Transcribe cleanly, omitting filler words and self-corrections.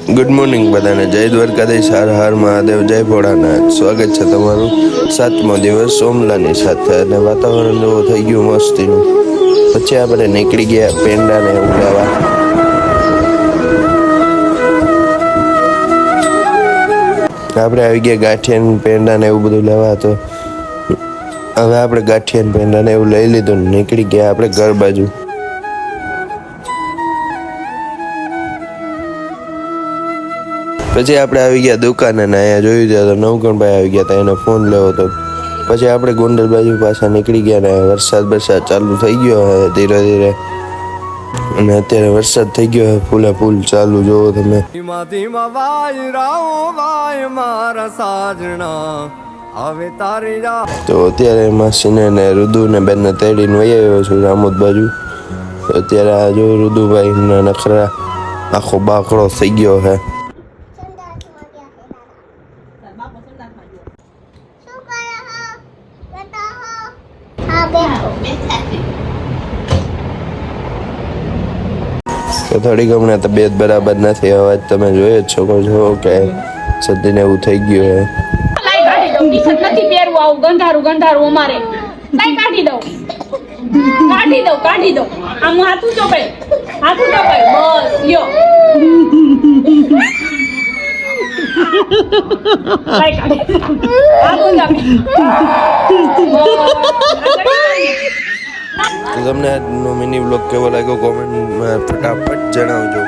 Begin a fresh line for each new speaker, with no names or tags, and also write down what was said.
Good morning બધાને, જય દ્વારકાધીશ, હર હર મહાદેવ, જય ભોળાનાથ। સ્વાગત છે તમારું 7મો દિવસ સોમલાની સાથે। અને વાતાવરણ જેવું થઈ ગયું મસ્તીનું। પછી આપણે નીકળી ગયા પેંડાને એવું લેવા। આપણે આવી ગયા ગાંઠિયા પેંડા ને એવું બધું લેવા। તો હવે આપણે ગાંઠિયા પેંડા ને એવું લઈ લીધું, નીકળી ગયા આપણે ઘર બાજુ। પછી આપણે આવી ગયા દુકાને ને અહીંયા જોયું ત્યાં તો નવકણભાઈ આવી ગયા હતા, એને ફોન લેવો હતો। પછી આપણે ગોંડલ બાજુ પાછા નીકળી ગયા ને વરસાદ ચાલુ થઈ ગયો હવે ધીરે ધીરે। અને અત્યારે વરસાદ થઈ ગયો હવે ફૂલે ફૂલ ચાલુ, જોવો તમે। તો અત્યારે માસીને ને રુદુ ને બેનને તેડીને વહી આવ્યો છું રામોદ બાજુ। અત્યારે આ જો રુદુભાઈ ના નખરા આખો બાકડો થઈ ગયો છે। તો થોડીક હમણાં તબિયત બરાબર નથી, અવાજ તમે જોઈ જ શકો છો કે સદીને એવું થઈ ગયું છે।
નથી પહેરવું આવું ગંધારું ગંધારું અમારે કાઢી દઉં આમ હાથું ચોપડે બસ લ્યો
તમને આજનો મિની વ્લોગ કેવો લાગ્યો કોમેન્ટમાં ફટાફટ જણાવજો।